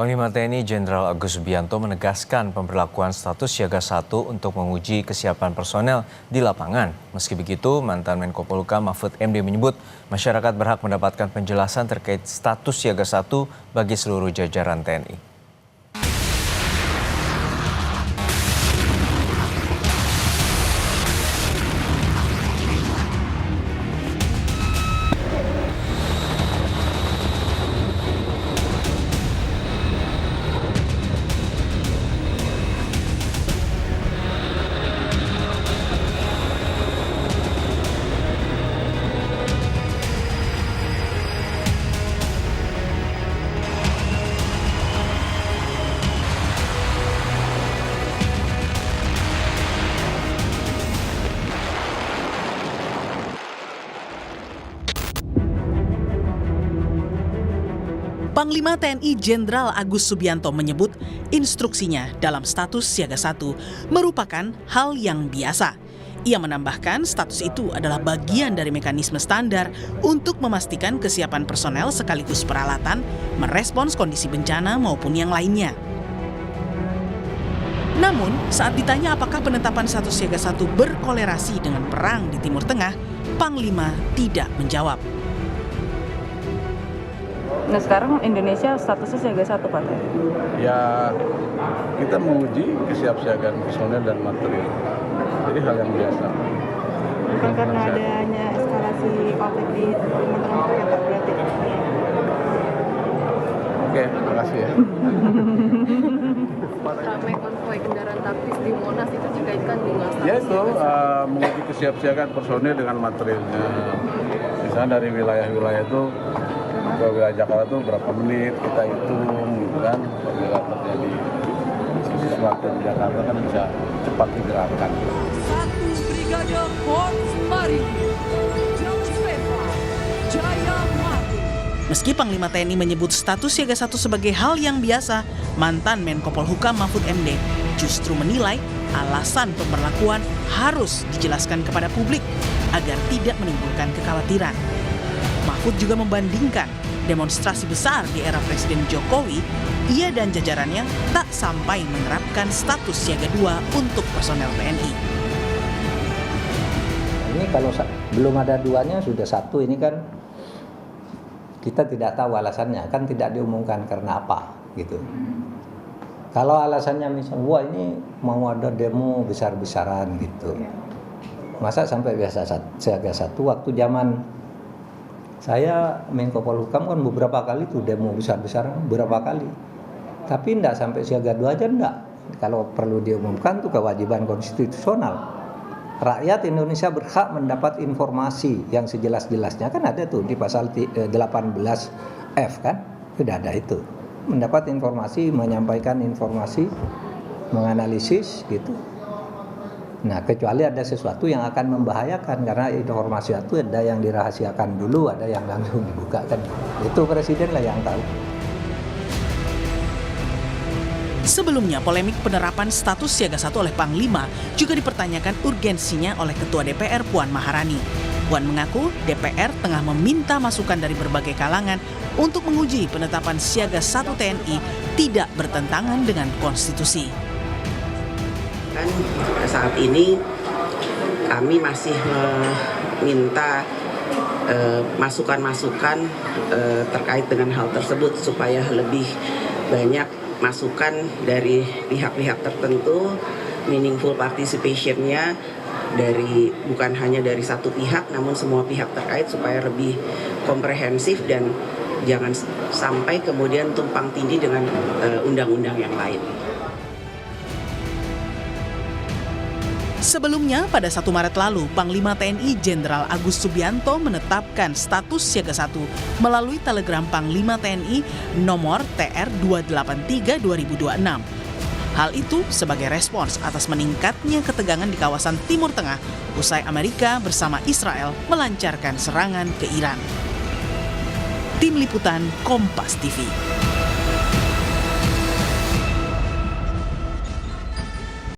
Panglima TNI Jenderal Agus Subianto menegaskan pemberlakuan status siaga 1 untuk menguji kesiapan personel di lapangan. Meski begitu, mantan Menko Polhukam Mahfud MD menyebut masyarakat berhak mendapatkan penjelasan terkait status siaga 1 bagi seluruh jajaran TNI. Panglima TNI Jenderal Agus Subianto menyebut instruksinya dalam status siaga 1 merupakan hal yang biasa. Ia menambahkan status itu adalah bagian dari mekanisme standar untuk memastikan kesiapan personel sekaligus peralatan merespons kondisi bencana maupun yang lainnya. Namun, saat ditanya apakah penetapan status siaga 1 berkolerasi dengan perang di Timur Tengah, Panglima tidak menjawab. Nah sekarang Indonesia statusnya siaga 1 Pak? Ya kita menguji kesiapsiagaan personel dan material. Jadi hal yang biasa. Bukan karena adanya eskalasi konflik di Timur Tengah Pak berarti? Oke, terima kasih ya. Ramai konvoi kendaraan taktis di Monas itu dikaitkan dengan status Ya itu menguji kesiapsiagaan personel dengan materialnya. Misalnya dari wilayah-wilayah itu ke wilayah Jakarta itu berapa menit kita hitung gitu kan, apabila terjadi sesuatu di Jakarta kan bisa cepat digerakkan. 1 Brigade Korps Marinir Josefa Jaya Mati. Meski Panglima TNI menyebut status siaga 1 sebagai hal yang biasa, mantan Menko Polhukam Mahfud MD justru menilai alasan pemberlakuan harus dijelaskan kepada publik agar tidak menimbulkan kekhawatiran. Mahfud juga membandingkan demonstrasi besar di era Presiden Jokowi, ia dan jajarannya tak sampai menerapkan status siaga 2 untuk personel TNI. Ini kalau belum ada duanya sudah 1, ini kan kita tidak tahu alasannya, kan tidak diumumkan karena apa gitu. Kalau alasannya misalnya, wah ini mau ada demo besar-besaran gitu. Masa sampai biasa siaga 1 waktu zaman saya Menko Polhukam kan beberapa kali tuh demo besar-besaran, beberapa kali. Tapi enggak sampai siaga 2 aja enggak. Kalau perlu diumumkan tuh kewajiban konstitusional. Rakyat Indonesia berhak mendapat informasi yang sejelas-jelasnya, kan ada tuh di pasal 18F kan, sudah ada itu. Mendapat informasi, menyampaikan informasi, menganalisis gitu. Nah, kecuali ada sesuatu yang akan membahayakan, karena informasi itu ada yang dirahasiakan dulu, ada yang langsung dibuka kan. Itu presiden lah yang tahu. Sebelumnya, polemik penerapan status siaga 1 oleh Panglima juga dipertanyakan urgensinya oleh Ketua DPR Puan Maharani. Puan mengaku DPR tengah meminta masukan dari berbagai kalangan untuk menguji penetapan siaga 1 TNI tidak bertentangan dengan konstitusi. Kan saat ini kami masih meminta masukan-masukan terkait dengan hal tersebut supaya lebih banyak masukan dari pihak-pihak tertentu, meaningful participation-nya dari bukan hanya dari satu pihak namun semua pihak terkait supaya lebih komprehensif dan jangan sampai kemudian tumpang tindih dengan undang-undang yang lain. Sebelumnya, pada 1 Maret lalu, Panglima TNI Jenderal Agus Subianto menetapkan status siaga 1 melalui telegram Panglima TNI nomor TR283/2026. Hal itu sebagai respons atas meningkatnya ketegangan di kawasan Timur Tengah usai Amerika bersama Israel melancarkan serangan ke Iran. Tim Liputan Kompas TV.